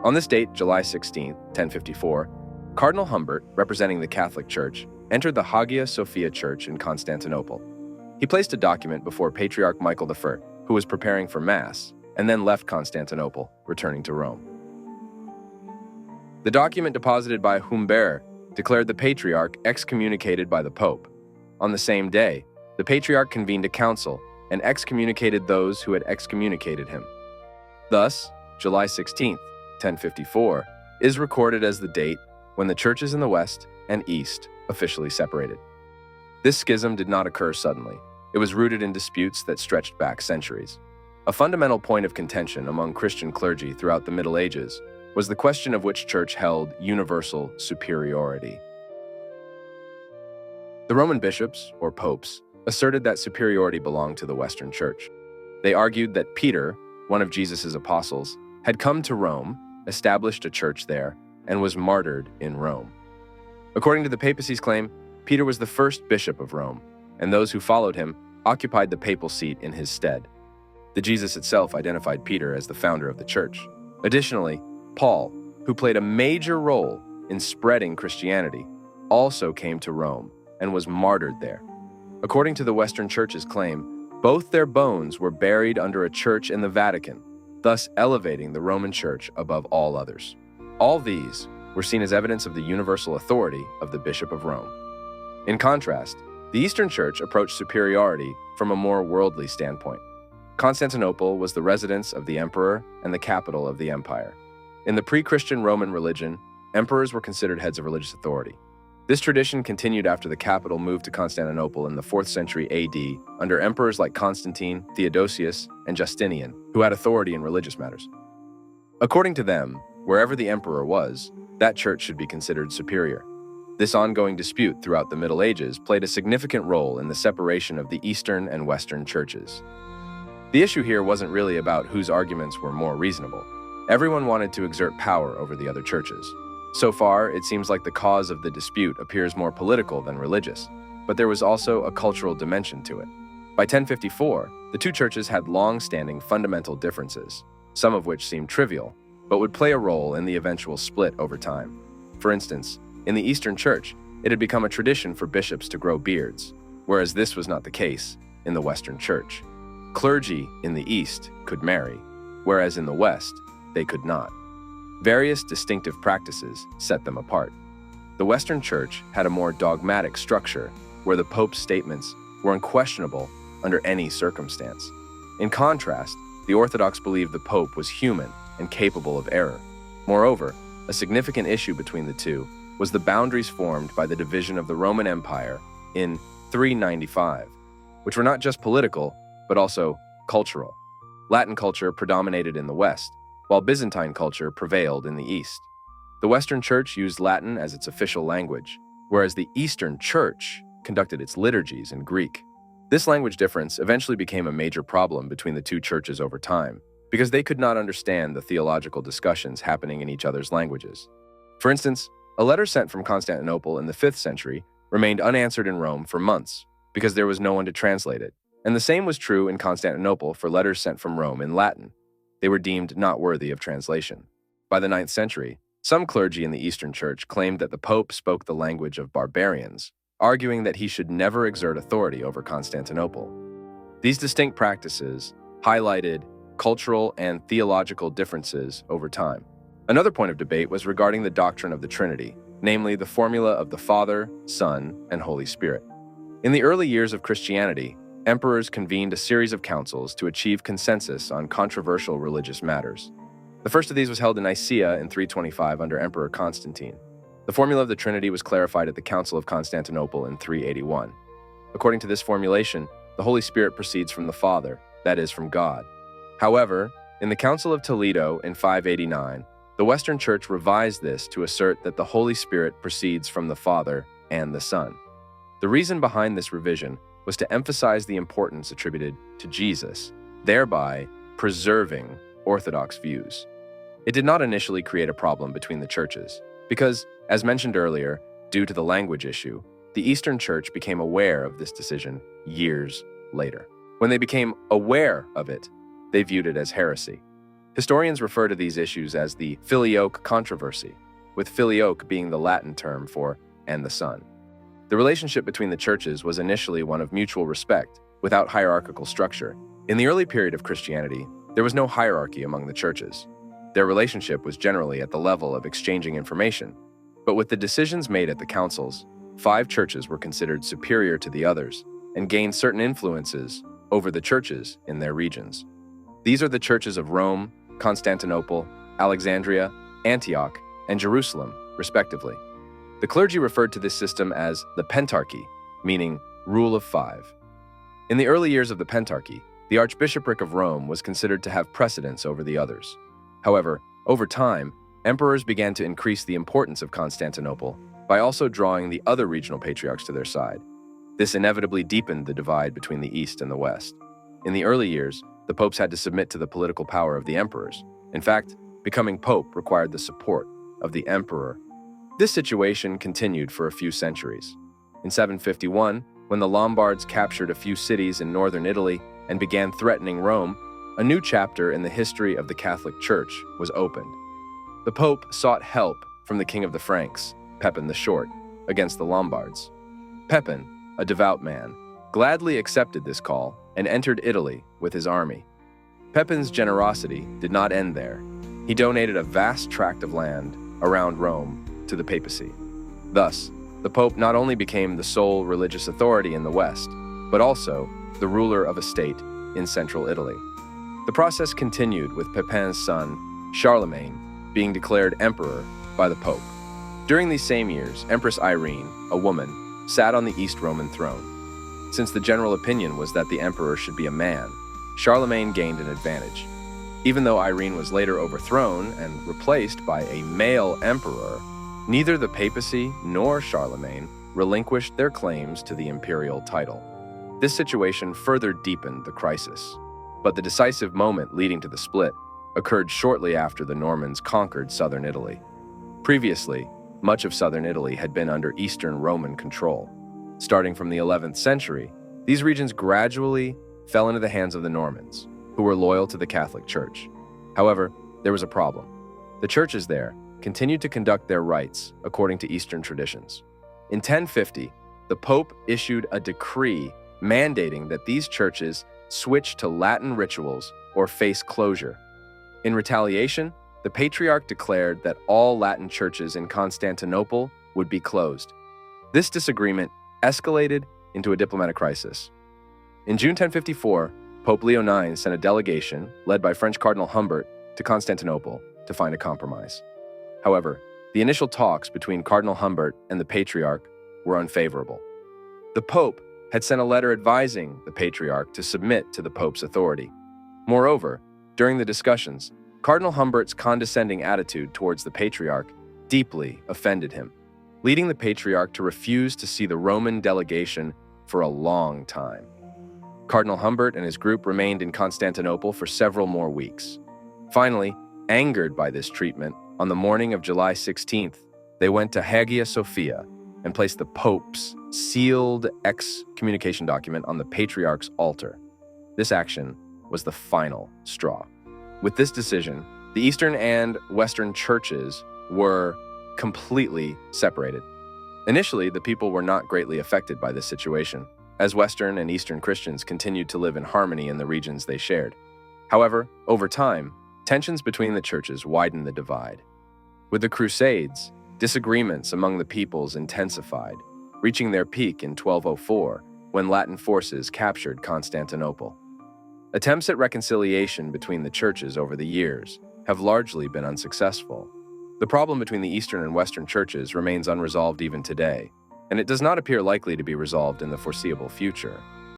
On this date, July 16, 1054, Cardinal Humbert, representing the Catholic Church, entered the Hagia Sophia Church in Constantinople. He placed a document before Patriarch Michael I, who was preparing for Mass, and then left Constantinople, returning to Rome. The document deposited by Humbert declared the Patriarch excommunicated by the Pope. On the same day, the Patriarch convened a council and excommunicated those who had excommunicated him. Thus, July 16, 1054, is recorded as the date when the churches in the West and East officially separated. This schism did not occur suddenly. It was rooted in disputes that stretched back centuries. A fundamental point of contention among Christian clergy throughout the Middle Ages was the question of which church held universal superiority. The Roman bishops, or popes, asserted that superiority belonged to the Western Church. They argued that Peter, one of Jesus' apostles, had come to Rome, established a church there, and was martyred in Rome. According to the papacy's claim, Peter was the first bishop of Rome, and those who followed him occupied the papal seat in his stead. The Jesus itself identified Peter as the founder of the church. Additionally, Paul, who played a major role in spreading Christianity, also came to Rome and was martyred there. According to the Western Church's claim, both their bones were buried under a church in the Vatican, thus elevating the Roman Church above all others. All these were seen as evidence of the universal authority of the Bishop of Rome. In contrast, the Eastern Church approached superiority from a more worldly standpoint. Constantinople was the residence of the emperor and the capital of the empire. In the pre-Christian Roman religion, emperors were considered heads of religious authority. This tradition continued after the capital moved to Constantinople in the 4th century AD under emperors like Constantine, Theodosius, and Justinian, who had authority in religious matters. According to them, wherever the emperor was, that church should be considered superior. This ongoing dispute throughout the Middle Ages played a significant role in the separation of the Eastern and Western churches. The issue here wasn't really about whose arguments were more reasonable. Everyone wanted to exert power over the other churches. So far, it seems like the cause of the dispute appears more political than religious, but there was also a cultural dimension to it. By 1054, the two churches had long-standing fundamental differences, some of which seemed trivial, but would play a role in the eventual split over time. For instance, in the Eastern Church, it had become a tradition for bishops to grow beards, whereas this was not the case in the Western Church. Clergy in the East could marry, whereas in the West, they could not. Various distinctive practices set them apart. The Western Church had a more dogmatic structure, where the Pope's statements were unquestionable under any circumstance. In contrast, the Orthodox believed the Pope was human and capable of error. Moreover, a significant issue between the two was the boundaries formed by the division of the Roman Empire in 395, which were not just political, but also cultural. Latin culture predominated in the West, while Byzantine culture prevailed in the East. The Western Church used Latin as its official language, whereas the Eastern Church conducted its liturgies in Greek. This language difference eventually became a major problem between the two churches over time, because they could not understand the theological discussions happening in each other's languages. For instance, a letter sent from Constantinople in the 5th century remained unanswered in Rome for months because there was no one to translate it, and the same was true in Constantinople for letters sent from Rome in Latin. They were deemed not worthy of translation. By the 9th century, some clergy in the Eastern Church claimed that the Pope spoke the language of barbarians, arguing that he should never exert authority over Constantinople. These distinct practices highlighted cultural and theological differences over time. Another point of debate was regarding the doctrine of the Trinity, namely the formula of the Father, Son, and Holy Spirit. In the early years of Christianity, emperors convened a series of councils to achieve consensus on controversial religious matters. The first of these was held in Nicaea in 325 under Emperor Constantine. The formula of the Trinity was clarified at the Council of Constantinople in 381. According to this formulation, the Holy Spirit proceeds from the Father, that is, from God. However, in the Council of Toledo in 589, the Western Church revised this to assert that the Holy Spirit proceeds from the Father and the Son. The reason behind this revision was to emphasize the importance attributed to Jesus, thereby preserving Orthodox views. It did not initially create a problem between the churches, because, as mentioned earlier, due to the language issue, the Eastern Church became aware of this decision years later. When they became aware of it, they viewed it as heresy. Historians refer to these issues as the Filioque controversy, with Filioque being the Latin term for "and the Son." The relationship between the churches was initially one of mutual respect, without hierarchical structure. In the early period of Christianity, there was no hierarchy among the churches. Their relationship was generally at the level of exchanging information, but with the decisions made at the councils, 5 churches were considered superior to the others and gained certain influences over the churches in their regions. These are the churches of Rome, Constantinople, Alexandria, Antioch, and Jerusalem, respectively. The clergy referred to this system as the Pentarchy, meaning rule of 5. In the early years of the Pentarchy, the Archbishopric of Rome was considered to have precedence over the others. However, over time, emperors began to increase the importance of Constantinople by also drawing the other regional patriarchs to their side. This inevitably deepened the divide between the East and the West. In the early years, the popes had to submit to the political power of the emperors. In fact, becoming pope required the support of the emperor. This situation continued for a few centuries. In 751, when the Lombards captured a few cities in northern Italy and began threatening Rome, a new chapter in the history of the Catholic Church was opened. The Pope sought help from the King of the Franks, Pepin the Short, against the Lombards. Pepin, a devout man, gladly accepted this call and entered Italy with his army. Pepin's generosity did not end there. He donated a vast tract of land around Rome to the papacy. Thus, the Pope not only became the sole religious authority in the West, but also the ruler of a state in central Italy. The process continued with Pepin's son, Charlemagne, being declared emperor by the Pope. During these same years, Empress Irene, a woman, sat on the East Roman throne. Since the general opinion was that the emperor should be a man, Charlemagne gained an advantage. Even though Irene was later overthrown and replaced by a male emperor, neither the papacy nor Charlemagne relinquished their claims to the imperial title. This situation further deepened the crisis, but the decisive moment leading to the split occurred shortly after the Normans conquered southern Italy. Previously, much of southern Italy had been under Eastern Roman control. Starting from the 11th century, these regions gradually fell into the hands of the Normans, who were loyal to the Catholic Church. However, there was a problem. The churches there continued to conduct their rites according to Eastern traditions. In 1050, the Pope issued a decree mandating that these churches switch to Latin rituals or face closure. In retaliation, the Patriarch declared that all Latin churches in Constantinople would be closed. This disagreement escalated into a diplomatic crisis. In June 1054, Pope Leo IX sent a delegation, led by French Cardinal Humbert, to Constantinople to find a compromise. However, the initial talks between Cardinal Humbert and the Patriarch were unfavorable. The Pope had sent a letter advising the Patriarch to submit to the Pope's authority. Moreover, during the discussions, Cardinal Humbert's condescending attitude towards the Patriarch deeply offended him, leading the Patriarch to refuse to see the Roman delegation for a long time. Cardinal Humbert and his group remained in Constantinople for several more weeks. Finally, angered by this treatment, on the morning of July 16th, they went to Hagia Sophia and placed the Pope's sealed excommunication document on the Patriarch's altar. This action was the final straw. With this decision, the Eastern and Western churches were completely separated. Initially, the people were not greatly affected by this situation, as Western and Eastern Christians continued to live in harmony in the regions they shared. However, over time, tensions between the churches widened the divide. With the Crusades, disagreements among the peoples intensified, reaching their peak in 1204 when Latin forces captured Constantinople. Attempts at reconciliation between the churches over the years have largely been unsuccessful. The problem between the Eastern and Western churches remains unresolved even today, and it does not appear likely to be resolved in the foreseeable future.